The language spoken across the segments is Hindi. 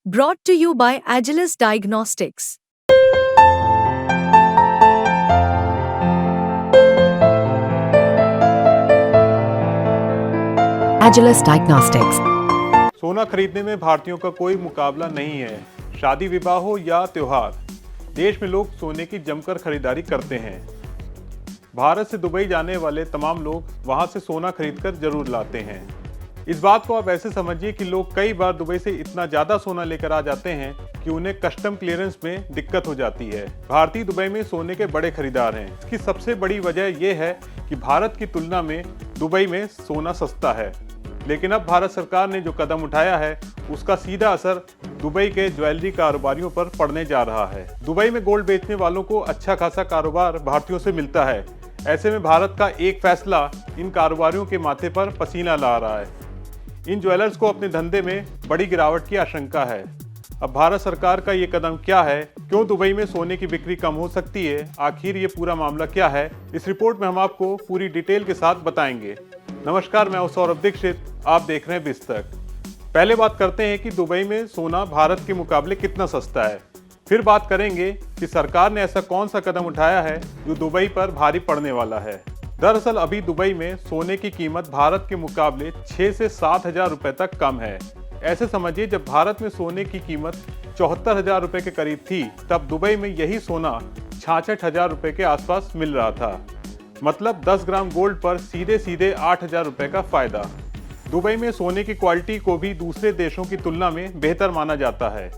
Brought to you by Agilus Diagnostics. Agilus Diagnostics. सोना खरीदने में भारतीयों का कोई मुकाबला नहीं है। शादी विवाह हो या त्योहार, देश में लोग सोने की जमकर खरीदारी करते हैं। भारत से दुबई जाने वाले तमाम लोग वहां से सोना खरीदकर जरूर लाते हैं। इस बात को आप ऐसे समझिए कि लोग कई बार दुबई से इतना ज्यादा सोना लेकर आ जाते हैं कि उन्हें कस्टम क्लियरेंस में दिक्कत हो जाती है। भारतीय दुबई में सोने के बड़े खरीदार हैं। इसकी सबसे बड़ी वजह यह है कि भारत की तुलना में दुबई में सोना सस्ता है। लेकिन अब भारत सरकार ने जो कदम उठाया है उसका सीधा असर दुबई के ज्वेलरी कारोबारियों पर पड़ने जा रहा है। दुबई में गोल्ड बेचने वालों को अच्छा खासा कारोबार भारतीयों से मिलता है। ऐसे में भारत का एक फैसला इन कारोबारियों के माथे पर पसीना ला रहा है। इन ज्वेलर्स को अपने धंधे में बड़ी गिरावट की आशंका है। अब भारत सरकार का ये कदम क्या है, क्यों दुबई में सोने की बिक्री कम हो सकती है, आखिर ये पूरा मामला क्या है, इस रिपोर्ट में हम आपको पूरी डिटेल के साथ बताएंगे। नमस्कार, मैं हूं सौरभ दीक्षित, आप देख रहे हैं बिस्तक। पहले बात करते हैं कि दुबई में सोना भारत के मुकाबले कितना सस्ता है। फिर बात करेंगे कि सरकार ने ऐसा कौन सा कदम उठाया है जो दुबई पर भारी पड़ने वाला है। दरअसल अभी दुबई में सोने की कीमत भारत के मुकाबले 6 से 7 हजार रुपए तक कम है। ऐसे समझिए, जब भारत में सोने की कीमत 74,000 रुपए के करीब थी, तब दुबई में यही सोना 66,000 रुपए के आसपास मिल रहा था। मतलब 10 ग्राम गोल्ड पर सीधे सीधे 8,000 रुपए का फायदा। दुबई में सोने की क्वालिटी को भी दूसरे देशों की तुलना में बेहतर माना जाता है।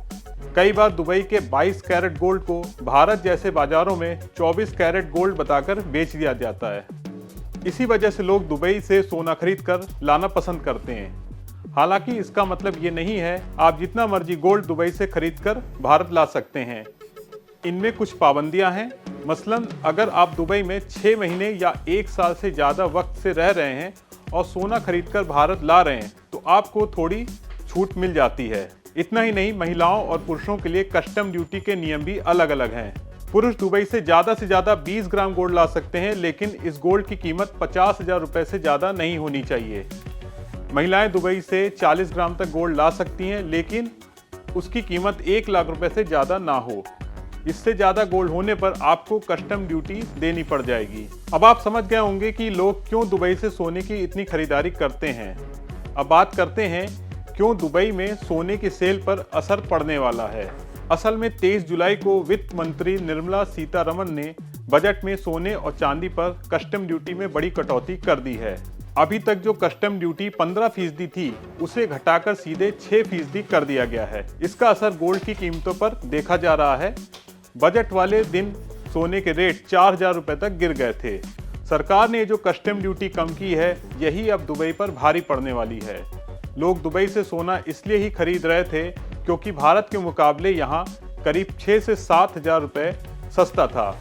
कई बार दुबई के 22 कैरेट गोल्ड को भारत जैसे बाजारों में 24 कैरेट गोल्ड बताकर बेच दिया जाता है। इसी वजह से लोग दुबई से सोना खरीदकर लाना पसंद करते हैं। हालांकि इसका मतलब ये नहीं है आप जितना मर्जी गोल्ड दुबई से खरीदकर भारत ला सकते हैं। इनमें कुछ पाबंदियां हैं। मसलन अगर आप दुबई में 6 महीने या 1 साल से ज़्यादा वक्त से रह रहे हैं और सोना खरीदकर भारत ला रहे हैं तो आपको थोड़ी छूट मिल जाती है। इतना ही नहीं, महिलाओं और पुरुषों के लिए कस्टम ड्यूटी के नियम भी अलग अलग हैं। पुरुष दुबई से ज़्यादा 20 ग्राम गोल्ड ला सकते हैं, लेकिन इस गोल्ड की कीमत 50,000 रुपए से ज़्यादा नहीं होनी चाहिए। महिलाएं दुबई से 40 ग्राम तक गोल्ड ला सकती हैं, लेकिन उसकी कीमत 1 लाख रुपए से ज़्यादा ना हो। इससे ज़्यादा गोल्ड होने पर आपको कस्टम ड्यूटी देनी पड़ जाएगी। अब आप समझ गए होंगे कि लोग क्यों दुबई से सोने की इतनी खरीदारी करते हैं। अब बात करते हैं क्यों दुबई में सोने की सेल पर असर पड़ने वाला है। असल में 23 जुलाई को वित्त मंत्री निर्मला सीतारमण ने बजट में सोने और चांदी पर कस्टम ड्यूटी में बड़ी कटौती कर दी है। अभी तक जो कस्टम ड्यूटी 15% थी, उसे घटाकर सीधे 6% कर दिया गया है। इसका असर गोल्ड की कीमतों पर देखा जा रहा है। बजट वाले दिन सोने के रेट 4,000 रुपए तक गिर गए थे। सरकार ने जो कस्टम ड्यूटी कम की है, यही अब दुबई पर भारी पड़ने वाली है। लोग दुबई से सोना इसलिए ही खरीद रहे थे क्योंकि भारत के मुकाबले यहाँ करीब 6 से 7 हजार रुपए सस्ता था।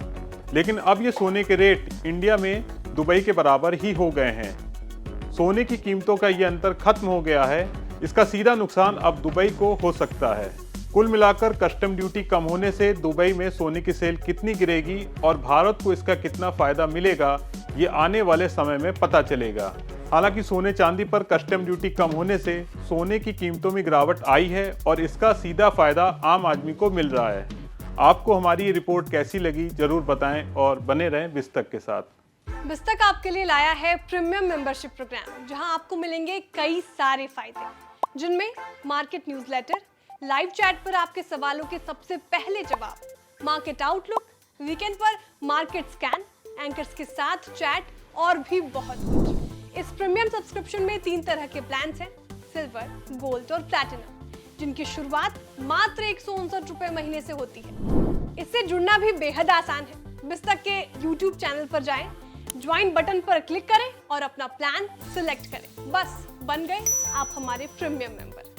लेकिन अब ये सोने के रेट इंडिया में दुबई के बराबर ही हो गए हैं। सोने की कीमतों का ये अंतर खत्म हो गया है। इसका सीधा नुकसान अब दुबई को हो सकता है। कुल मिलाकर कस्टम ड्यूटी कम होने से दुबई में सोने की सेल कितनी गिरेगी और भारत को इसका कितना फायदा मिलेगा, ये आने वाले समय में पता चलेगा। हालांकि सोने चांदी पर कस्टम ड्यूटी कम होने से सोने की कीमतों में गिरावट आई है और इसका सीधा फायदा आम आदमी को मिल रहा है। आपको हमारी ये रिपोर्ट कैसी लगी जरूर बताएं और बने रहें बिस्तक के साथ। बिस्तक आपके लिए लाया है प्रीमियम मेंबरशिप प्रोग्राम, जहां आपको मिलेंगे कई सारे फायदे, जिनमें मार्केट न्यूज़लेटर, लाइव चैट पर आपके सवालों के सबसे पहले जवाब, मार्केट आउटलुक, वीकेंड पर मार्केट स्कैन, एंकर्स के साथ चैट और भी बहुत कुछ। इस प्रीमियम सब्सक्रिप्शन में 3 तरह के प्लान्स हैं, सिल्वर, गोल्ड और प्लैटिनम, जिनकी शुरुआत मात्र 159 रुपए महीने से होती है। इससे जुड़ना भी बेहद आसान है। बिस्तक के YouTube चैनल पर जाएं, ज्वाइन बटन पर क्लिक करें और अपना प्लान सिलेक्ट करें। बस बन गए आप हमारे प्रीमियम मेंबर।